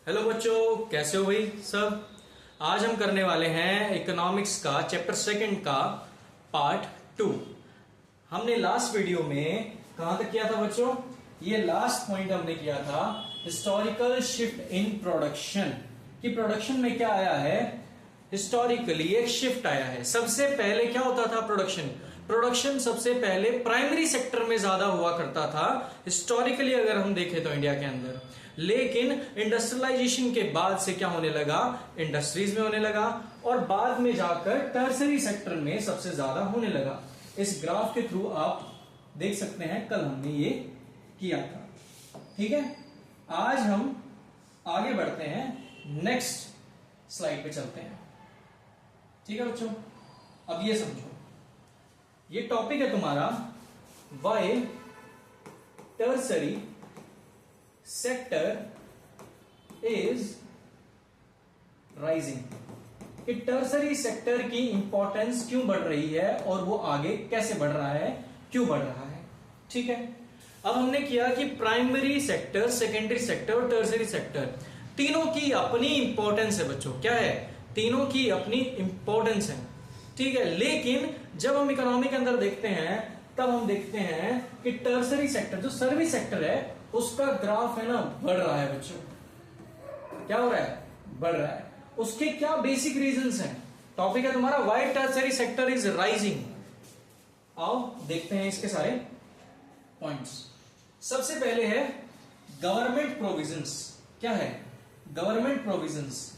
Hello बच्चों, कैसे हो भाई सब। आज हम करने वाले हैं इकोनॉमिक्स का चैप्टर सेकंड का पार्ट 2। हमने लास्ट वीडियो में कहां तक किया था बच्चों? ये लास्ट पॉइंट हमने किया था हिस्टोरिकल शिफ्ट इन प्रोडक्शन, कि प्रोडक्शन में क्या आया है। हिस्टोरिकली एक शिफ्ट आया है। सबसे पहले क्या होता था प्रोडक्शन सबसे पहले प्राइमरी सेक्टर में ज्यादा हुआ करता था हिस्टोरिकली, अगर हम देखें तो इंडिया के अंदर। लेकिन इंडस्ट्रियलाइजेशन के बाद से क्या होने लगा, इंडस्ट्रीज में होने लगा और बाद में जाकर टर्सरी सेक्टर में सबसे ज्यादा होने लगा। इस ग्राफ के थ्रू आप देख सकते हैं, कल हमने ये किया था। ठीक है, आज हम आगे बढ़ते हैं, नेक्स्ट स्लाइड पे चलते हैं। ठीक है बच्चों, अब ये समझो, ये टॉपिक है तुम्हारा why tertiary sector is rising, कि टर्सरी सेक्टर की इंपॉर्टेंस क्यों बढ़ रही है और वो आगे कैसे बढ़ रहा है, क्यों बढ़ रहा है। ठीक है, अब हमने किया कि प्राइमरी सेक्टर, सेकेंडरी सेक्टर और टर्सरी सेक्टर तीनों की अपनी इंपॉर्टेंस है बच्चों। क्या है? तीनों की अपनी इंपॉर्टेंस है। ठीक है, लेकिन जब हम इकोनॉमी के अंदर देखते हैं तब हम देखते हैं कि टर्सरी सेक्टर, जो सर्विस सेक्टर है, उसका ग्राफ है ना बढ़ रहा है बच्चों। क्या हो रहा है? बढ़ रहा है। उसके क्या बेसिक रीजंस हैं? टॉपिक है तुम्हारा why tertiary sector is rising. आओ देखते हैं इसके सारे पॉइंट्स। सबसे पहले है गवर्नमेंट प्रोविजंस। क्या है? Government provisions.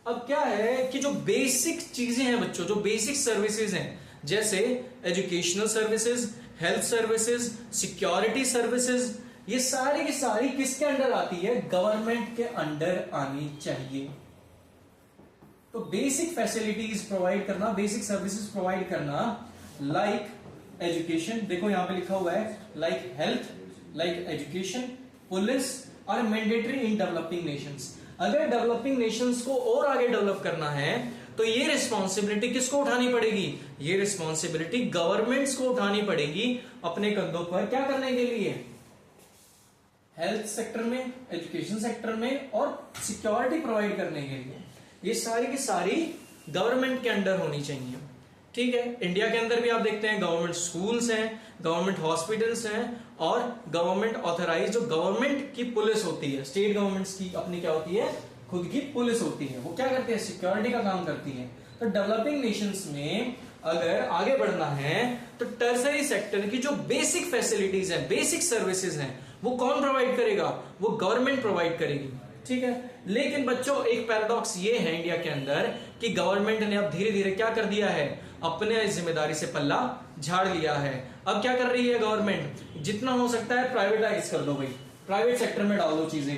अब क्या है कि जो बेसिक चीजें हैं बच्चों, जो बेसिक सर्विसेज हैं, जैसे educational services, health services, security services, ये सारी की सारी किसके अंडर आती है? गवर्नमेंट के अंडर आनी चाहिए। तो बेसिक फैसिलिटीज प्रोवाइड करना, बेसिक सर्विसेज प्रोवाइड करना, लाइक एजुकेशन, देखो यहां पे लिखा हुआ है like health, like education, police और मैंडेटरी इन डेवलपिंग नेशंस। अगर डेवलपिंग नेशंस को और आगे डेवलप करना है तो ये रिस्पॉन्सिबिलिटी किसको उठानी पड़ेगी? ये रिस्पॉन्सिबिलिटी गवर्नमेंट्स को उठानी पड़ेगी अपने कंधों पर। क्या करने के लिए? हेल्थ सेक्टर में, एजुकेशन सेक्टर में और सिक्योरिटी प्रोवाइड करने के लिए। ये सारी की सारी गवर्नमेंट के अंडर होनी चाहिए। ठीक है, इंडिया के अंदर भी आप देखते हैं गवर्नमेंट स्कूल्स हैं, गवर्नमेंट हॉस्पिटल्स हैं और गवर्नमेंट ऑथराइज, जो गवर्नमेंट की पुलिस होती है, स्टेट गवर्नमेंट्स की अपनी क्या होती है, खुद की पुलिस होती है। वो क्या करती है? सिक्योरिटी का काम करती है। तो डेवलपिंग नेशंस में अगर आगे बढ़ना है तो टर्सरी सेक्टर की जो बेसिक फैसिलिटीज है, बेसिक सर्विसेज हैं, वो कौन प्रोवाइड करेगा? वो गवर्नमेंट प्रोवाइड करेगी। ठीक है, लेकिन बच्चों एक पैराडॉक्स ये है इंडिया के अंदर कि गवर्नमेंट ने अब धीरे धीरे क्या कर दिया है, अपने जिम्मेदारी से पल्ला झाड़ लिया है। अब क्या कर रही है गवर्नमेंट? जितना हो सकता है प्राइवेटाइज कर दो भाई, प्राइवेट सेक्टर में डाल दो चीजें।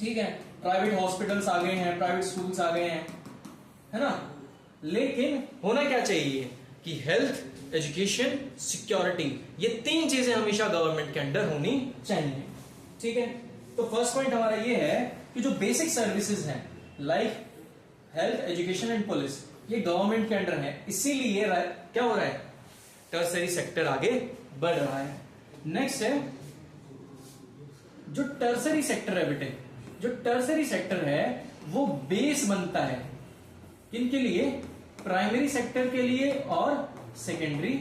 ठीक है, प्राइवेट हॉस्पिटल्स आ गए हैं, प्राइवेट स्कूल्स आ गए हैं, है ना। लेकिन होना क्या चाहिए कि हेल्थ, एजुकेशन, सिक्योरिटी, ये तीन चीजें हमेशा गवर्नमेंट के अंडर होनी चाहिए। ठीक है, तो फर्स्ट पॉइंट हमारा ये है कि जो बेसिक सर्विसेज हैं like health, education and police, ये गवर्नमेंट के अंडर है। इसीलिए क्या हो रहा है? टर्सरी सेक्टर आगे बढ़ रहा है। नेक्स्ट है जो टर्सरी सेक्टर है बेटे, जो टर्सरी सेक्टर है वो बेस बनता है किनके लिए? प्राइमरी सेक्टर के लिए और सेकेंडरी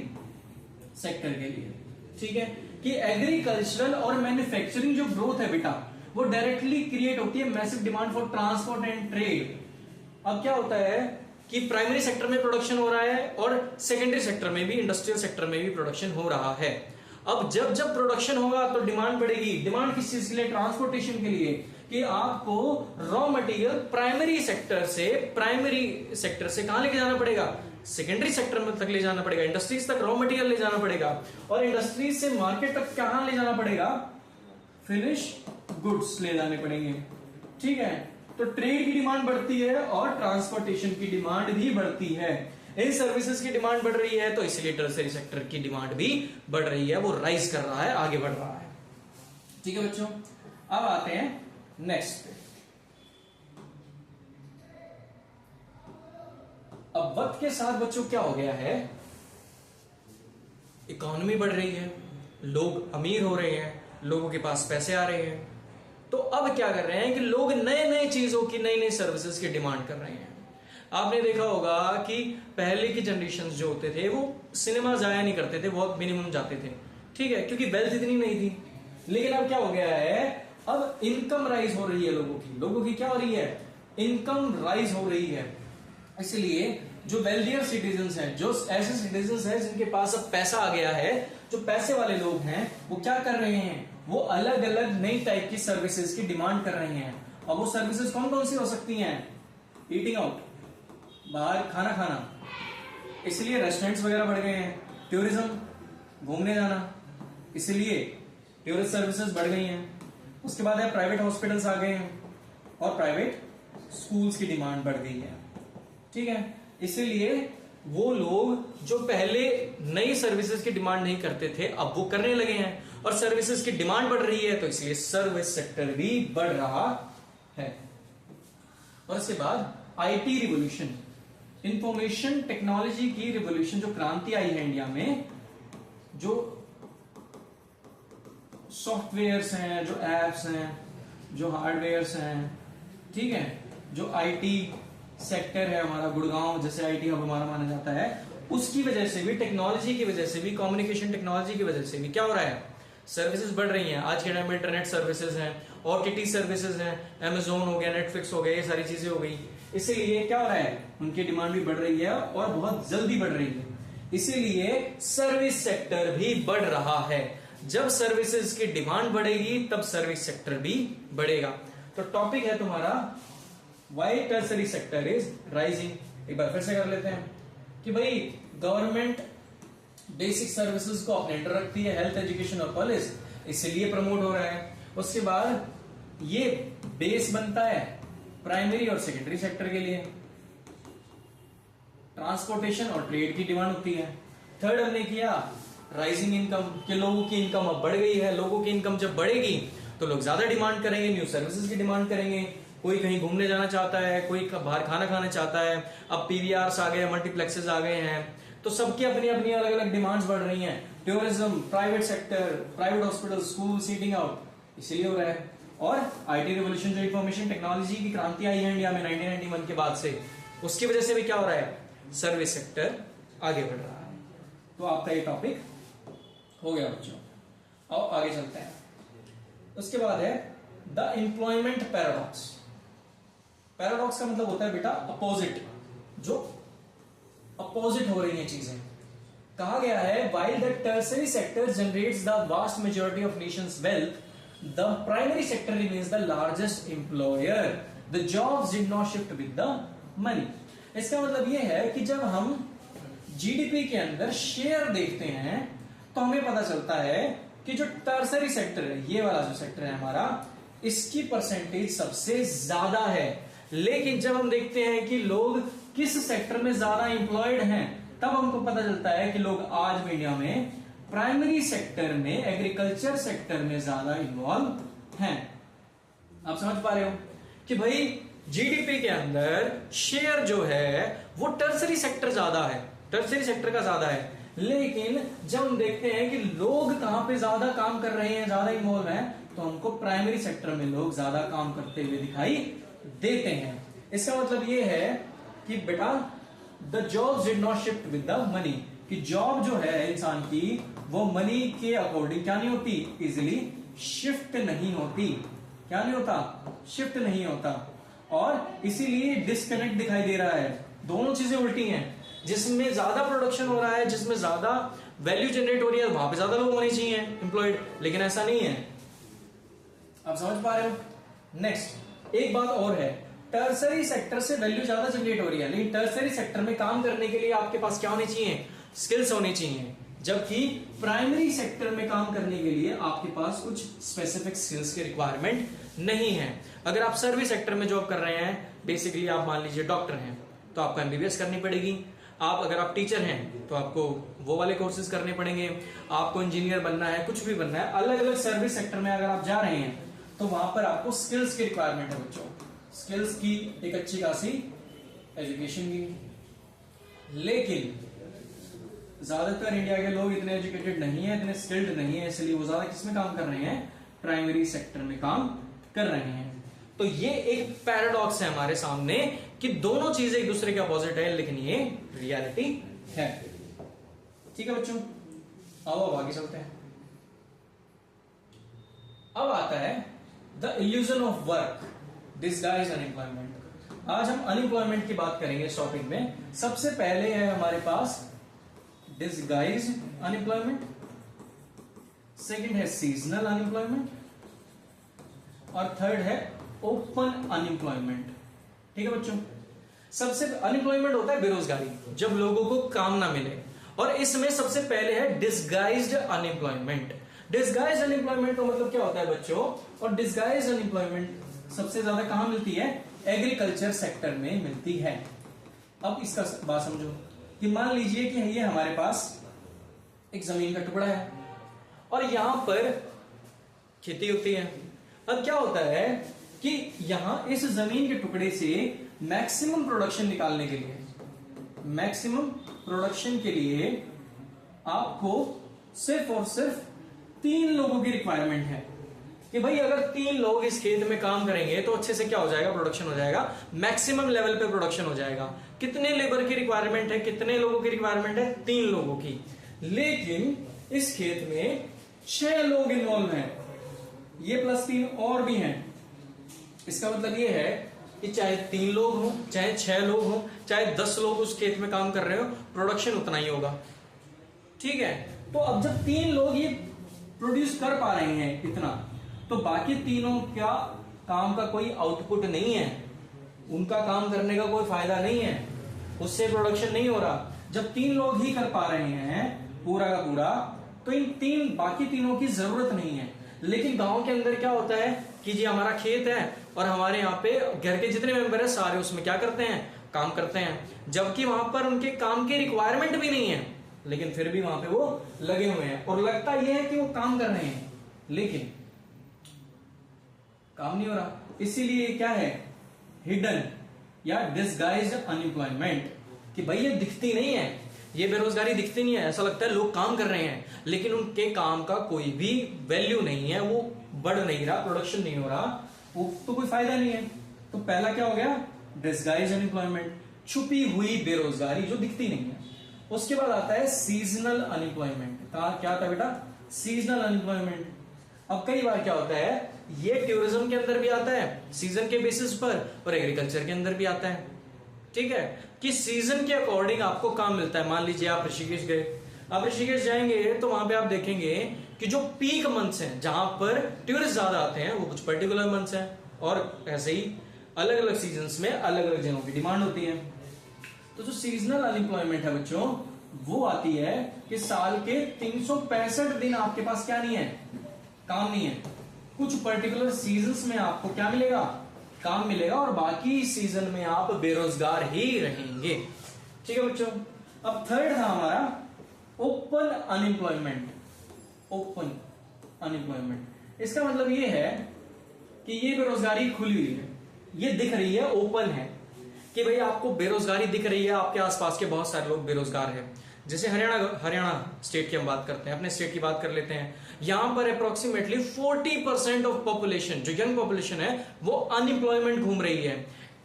सेक्टर के लिए। ठीक है, कि एग्रीकल्चरल और मैन्युफैक्चरिंग जो ग्रोथ है बेटा, वो डायरेक्टली क्रिएट होती है massive demand for transport and trade. अब क्या होता है कि प्राइमरी सेक्टर में प्रोडक्शन हो रहा है और सेकेंडरी सेक्टर में भी, इंडस्ट्रियल सेक्टर में भी प्रोडक्शन हो रहा है। अब जब जब प्रोडक्शन होगा तो डिमांड बढ़ेगी। डिमांड किस चीज के लिए? ट्रांसपोर्टेशन के लिए, कि आपको रॉ मटेरियल प्राइमरी सेक्टर से कहां लेके जाना पड़ेगा? सेकेंडरी सेक्टर में तक ले जाना पड़ेगा, इंडस्ट्रीज तक रॉ मटेरियल ले जाना पड़ेगा और इंडस्ट्रीज से मार्केट तक कहां ले जाना पड़ेगा? फिनिश गुड्स ले जाने पड़ेंगे। ठीक है, तो ट्रेड की डिमांड बढ़ती है और ट्रांसपोर्टेशन की डिमांड भी बढ़ती है। इन सर्विसेज की डिमांड बढ़ रही है तो इसलिए टर्सरी सेक्टर की डिमांड भी बढ़ रही है, वो राइज कर रहा है, आगे बढ़ रहा है। ठीक है बच्चों, अब आते हैं नेक्स्ट पे। अब वक्त के साथ बच्चों क्या हो गया है, इकोनॉमी बढ़ रही है, लोग अमीर हो रहे हैं, लोगों के पास पैसे आ रहे हैं, तो अब क्या कर रहे हैं कि लोग नए नए चीजों की, नई नई सर्विसेज की डिमांड कर रहे हैं। आपने देखा होगा कि पहले की जनरेशन जो होते थे वो सिनेमा जाया नहीं करते थे, बहुत मिनिमम जाते थे, ठीक है, क्योंकि वेल्थ इतनी नहीं थी। लेकिन अब क्या हो गया है, अब इनकम राइज हो रही है लोगों की क्या हो रही है, इनकम राइज हो रही है। इसलिए जो वेल्थियर सिटीजन्स हैं, जो ऐसे सिटीजन्स हैं जिनके पास अब पैसा आ गया है, जो पैसे वाले लोग हैं, वो क्या कर रहे हैं, वो अलग अलग नई टाइप की सर्विसेज की डिमांड कर रहे हैं। और वो सर्विसेज कौन कौन सी हो सकती हैं, ईटिंग आउट, बाहर खाना खाना, इसलिए रेस्टोरेंट्स वगैरह बढ़ गए हैं। टूरिज्म, घूमने जाना, इसलिए टूरिस्ट सर्विसेज बढ़ गई हैं। उसके बाद है प्राइवेट हॉस्पिटल्स आ गए हैं और प्राइवेट स्कूल्स की डिमांड बढ़ गई है, ठीक है। इसीलिए वो लोग जो पहले नई सर्विसेज की डिमांड नहीं करते थे, अब वो करने लगे हैं, और सर्विसेज की डिमांड बढ़ रही है, तो इसलिए सर्विस सेक्टर भी बढ़ रहा है। और इसके बाद आईटी रिवोल्यूशन, इंफॉर्मेशन टेक्नोलॉजी की रिवोल्यूशन, जो क्रांति आई है इंडिया में, जो सॉफ्टवेयर्स हैं, जो एप्स हैं, जो हार्डवेयर्स हैं, ठीक है, जो आईटी सेक्टर है हमारा, गुड़गांव जैसे आईटी हब हमारा माना जाता है, उसकी वजह से भी, टेक्नोलॉजी की वजह से भी, कम्युनिकेशन टेक्नोलॉजी की वजह से भी क्या हो रहा है, सर्विसेज बढ़ रही हैं। आज के टाइम में इंटरनेट सर्विसेज हैं, ओटीटी सर्विसेज हैं, अमेजोन हो गया, नेटफ्लिक्स हो गया, ये सारी चीजें हो गई। इसीलिए क्या हो रहा है, उनकी डिमांड भी बढ़ रही है और बहुत जल्दी बढ़ रही है। इसीलिए सर्विस सेक्टर भी बढ़ रहा है। जब सर्विसेज की डिमांड बढ़ेगी तब सर्विस सेक्टर भी बढ़ेगा। तो टॉपिक है तुम्हारा why tertiary sector is rising. एक बार फिर से कर लेते हैं कि भाई गवर्नमेंट बेसिक सर्विसेज को अपने अंडर रखती है, हेल्थ, एजुकेशन और पुलिस, इसलिए प्रमोट हो रहा है। उसके बाद ये बेस बनता है प्राइमरी और सेकेंडरी सेक्टर के लिए, ट्रांसपोर्टेशन और ट्रेड की डिमांड होती है। थर्ड हमने किया राइजिंग इनकम, कि लोगों की इनकम अब बढ़ गई है, लोगों की इनकम जब बढ़ेगी तो लोग ज्यादा डिमांड करेंगे, न्यू सर्विसेज की डिमांड करेंगे। कोई कहीं घूमने जाना चाहता है, कोई बाहर खाना खाना चाहता है, अब पीवीआर्स आ गए, मल्टीप्लेक्सेस आ गए हैं, तो सबकी अपनी अपनी अलग अलग डिमांड्स बढ़ रही हैं। Tourism, private sector, private hospital, school, seating out, इसीलिए हो रहा है। और आईटी रिवोल्यूशन, जो इंफॉर्मेशन टेक्नोलॉजी की क्रांति आई है इंडिया में 1991 के बाद से, उसकी वजह से भी क्या हो रहा है, सर्विस सेक्टर आगे बढ़ रहा है। तो आपका ये टॉपिक हो गया बच्चों। आओ आगे चलते हैं। उसके बाद है द एम्प्लॉयमेंट पैराडॉक्स। पैराडॉक्स का मतलब होता है बेटा अपोजिट, जो अपोजिट हो रही हैं चीजें। कहा गया है while the tertiary sector generates the vast majority of nation's wealth, the primary sector remains the largest employer. The jobs did not shift with the money. इसका मतलब ये है कि जब हम जीडीपी के अंदर शेयर देखते हैं तो हमें पता चलता है कि जो टर्सरी सेक्टर है, ये वाला जो सेक्टर है हमारा, इसकी परसेंटेज सबसे ज्यादा है। लेकिन जब हम देखते हैं कि लोग किस सेक्टर में ज्यादा एम्प्लॉयड हैं, तब हमको पता चलता है कि लोग आज भी इंडिया में प्राइमरी सेक्टर में, एग्रीकल्चर सेक्टर में ज्यादा इन्वॉल्व हैं। आप समझ पा रहे हो कि भाई जीडीपी के अंदर शेयर जो है वो टर्सरी सेक्टर ज्यादा है, टर्सरी सेक्टर का ज्यादा है। लेकिन जब हम देखते हैं कि लोग कहां पे ज्यादा काम कर रहे हैं, ज्यादा इन्वॉल्व हैं, तो हमको प्राइमरी सेक्टर में लोग ज्यादा काम करते हुए दिखाई देते हैं। इसका मतलब ये है कि बेटा the jobs did not shift with the money, कि जॉब जो है इंसान की वो मनी के अकॉर्डिंग क्या नहीं होती, इजिली शिफ्ट नहीं होती। क्या नहीं होता, शिफ्ट नहीं होता। और इसीलिए डिस्कनेक्ट दिखाई दे रहा है। दोनों चीजें उल्टी हैं, जिसमें ज्यादा प्रोडक्शन हो रहा है, जिसमें ज्यादा वैल्यू जनरेट हो रही है, वहां पे ज्यादा लोग होने चाहिए एम्प्लॉयड, लेकिन ऐसा नहीं है। आप समझ पा रहे हो। नेक्स्ट एक बात और है, टर्सरी सेक्टर से वैल्यू ज्यादा जनरेट हो रही है, लेकिन टर्सरी सेक्टर में काम करने के लिए आपके पास क्या होने चाहिए, स्किल्स होने चाहिए। जबकि प्राइमरी सेक्टर में काम करने के लिए आपके पास कुछ स्पेसिफिक स्किल्स की रिक्वायरमेंट नहीं है। अगर आप सर्विस सेक्टर में जॉब कर रहे हैं, बेसिकली आप मान लीजिए डॉक्टर हैं, तो आपको एमबीबीएस करनी पड़ेगी। अगर आप टीचर हैं तो आपको वो वाले कोर्सेज करने पड़ेंगे। आपको इंजीनियर बनना है, कुछ भी बनना है, अलग अलग सर्विस सेक्टर में अगर आप जा रहे हैं तो वहां पर आपको स्किल्स की रिक्वायरमेंट है बच्चों। स्किल्स की एक अच्छी खासी एजुकेशन की। लेकिन ज्यादातर इंडिया के लोग इतने एजुकेटेड नहीं है, इतने स्किल्ड नहीं है, इसलिए वो ज्यादा किसमें काम कर रहे हैं, प्राइमरी सेक्टर में काम कर रहे हैं। तो ये एक पैराडॉक्स है हमारे सामने कि दोनों चीजें एक दूसरे के अपोजिट है, लेकिन ये रियलिटी है। ठीक है बच्चों, आओ अब आगे चलते हैं। अब आता है the illusion of work disguise unemployment. आज हम अनएम्प्लॉयमेंट की बात करेंगे इस टॉपिक में। सबसे पहले है हमारे पास डिस्गाइज अनएम्प्लॉयमेंट, सेकंड है सीजनल अनएम्प्लॉयमेंट, और थर्ड है ओपन अनएम्प्लॉयमेंट। ठीक है बच्चों, सबसे अनएम्प्लॉयमेंट होता है बेरोजगारी, जब लोगों को काम ना मिले, और इसमें सबसे पहले है डिस्गाइज्ड अनएम्प्लॉयमेंट। डिस्गाइज्ड अनएम्प्लॉयमेंट का मतलब क्या होता है बच्चों? और डिस्गाइज्ड अनएम्प्लॉयमेंट सबसे ज्यादा कहां मिलती है? एग्रीकल्चर सेक्टर में मिलती है। अब इसका बात समझो कि मान लीजिए कि ये हमारे पास एक जमीन का टुकड़ा है और यहां पर खेती होती है। अब क्या होता है कि यहां इस जमीन के टुकड़े से मैक्सिमम प्रोडक्शन निकालने के लिए, मैक्सिमम प्रोडक्शन के लिए आपको सिर्फ और सिर्फ 3 लोगों की रिक्वायरमेंट है कि भाई अगर 3 लोग इस खेत में काम करेंगे तो अच्छे से क्या हो जाएगा? प्रोडक्शन हो जाएगा, मैक्सिमम लेवल पे प्रोडक्शन हो जाएगा। कितने लेबर की रिक्वायरमेंट है? कितने लोगों की रिक्वायरमेंट है? 3 लोगों की। लेकिन इस खेत में 6 लोग इन्वॉल्व हैं, ये प्लस 3 और भी हैं। इसका मतलब ये है कि चाहे 3 लोग हो, चाहे 6 लोग हो, चाहे 10 लोग उस खेत में काम कर रहे हो, प्रोडक्शन उतना ही होगा। ठीक है, तो अब जब 3 लोग ये प्रोड्यूस कर पा रहे हैं इतना, तो बाकी तीनों का काम का कोई आउटपुट नहीं है, उनका काम करने का कोई फायदा नहीं है, उससे प्रोडक्शन नहीं हो रहा। जब 3 लोग ही कर पा रहे हैं पूरा का पूरा, तो इन बाकी तीनों की जरूरत नहीं है। लेकिन गांव के अंदर क्या होता है कि जी हमारा खेत है और हमारे यहाँ पे घर के जितने मेंबर है सारे उसमें क्या करते हैं? काम करते हैं, जबकि वहां पर उनके काम की रिक्वायरमेंट भी नहीं है, लेकिन फिर भी वहां पे वो लगे हुए हैं और लगता यह है कि वो काम कर रहे हैं, लेकिन काम नहीं हो रहा। इसीलिए क्या है? हिडन या डिस्गाइज्ड अनएम्प्लॉयमेंट, कि भाई ये दिखती नहीं है, ये बेरोजगारी दिखती नहीं है, ऐसा लगता है लोग काम कर रहे हैं लेकिन उनके काम का कोई भी वैल्यू नहीं है, वो बढ़ नहीं रहा, प्रोडक्शन नहीं हो रहा, वो तो कोई फायदा नहीं है। तो पहला क्या हो गया? डिस्गाइज्ड अनएम्प्लॉयमेंट, छुपी हुई बेरोजगारी जो दिखती नहीं है। उसके बाद आता है सीजनल अनएम्प्लॉयमेंट। क्या था बेटा? Seasonal unemployment. अब कई बार क्या होता है, ये टूरिज्म के अंदर भी आता है सीजन के बेसिस पर, और एग्रीकल्चर के अंदर भी आता है। ठीक है, कि सीजन के अकॉर्डिंग आपको काम मिलता है। मान लीजिए आप ऋषिकेश गए, आप ऋषिकेश जाएंगे तो वहां पे आप देखेंगे कि जो पीक मंथ्स हैं जहां पर टूरिस्ट ज्यादा आते हैं वो कुछ पर्टिकुलर मंथ्स हैं, और ऐसे ही अलग अलग सीजन्स में अलग अलग जगहों की डिमांड होती है। तो जो सीजनल अनएम्प्लॉयमेंट है बच्चों, वो आती है कि साल के 365 दिन आपके पास क्या नहीं है? काम नहीं है। कुछ पर्टिकुलर सीजन्स में आपको क्या मिलेगा? काम मिलेगा, और बाकी सीजन में आप बेरोजगार ही रहेंगे। ठीक है बच्चों, अब थर्ड था हमारा ओपन अनएम्प्लॉयमेंट। ओपन अनएम्प्लॉयमेंट, इसका मतलब ये है कि ये बेरोजगारी खुली हुई है, ये दिख रही है, ओपन है, कि भाई आपको बेरोजगारी दिख रही है, आपके आसपास के बहुत सारे लोग बेरोजगार हैं। जैसे हरियाणा स्टेट की हम बात करते हैं, अपने स्टेट की बात कर लेते हैं। यहां पर अप्रोक्सीमेटली 40% ऑफ पॉपुलेशन, जो यंग पॉपुलेशन है, वो अनएम्प्लॉयमेंट घूम रही है,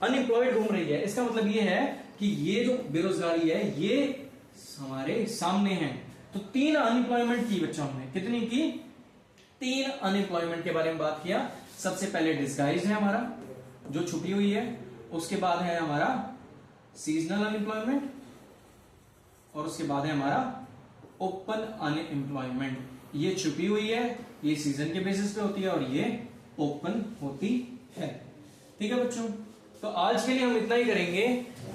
अनएम्प्लॉयड घूम रही है। इसका मतलब ये है कि ये जो बेरोजगारी है ये हमारे सामने है। तो 3 अनएम्प्लॉयमेंट की बच्चों हमने, कितनी की? 3 अनएम्प्लॉयमेंट के बारे में बात किया। सबसे पहले डिस्गाइज है हमारा, जो छुपी हुई है। उसके बाद है हमारा सीजनल अनएम्प्लॉयमेंट, और उसके बाद है हमारा ओपन अनएम्प्लॉयमेंट। ये छुपी हुई है, ये सीजन के बेसिस पे होती है, और ये ओपन होती है। ठीक है बच्चों, तो आज के लिए हम इतना ही करेंगे।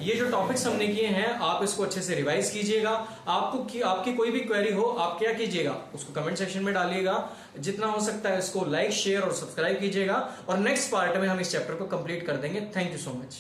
ये जो टॉपिक्स हमने किए हैं आप इसको अच्छे से रिवाइज कीजिएगा। आपकी कोई भी क्वेरी हो आप क्या कीजिएगा, उसको कमेंट सेक्शन में डालिएगा। जितना हो सकता है इसको लाइक, शेयर और सब्सक्राइब कीजिएगा, और नेक्स्ट पार्ट में हम इस चैप्टर को कंप्लीट कर देंगे। Thank you so much.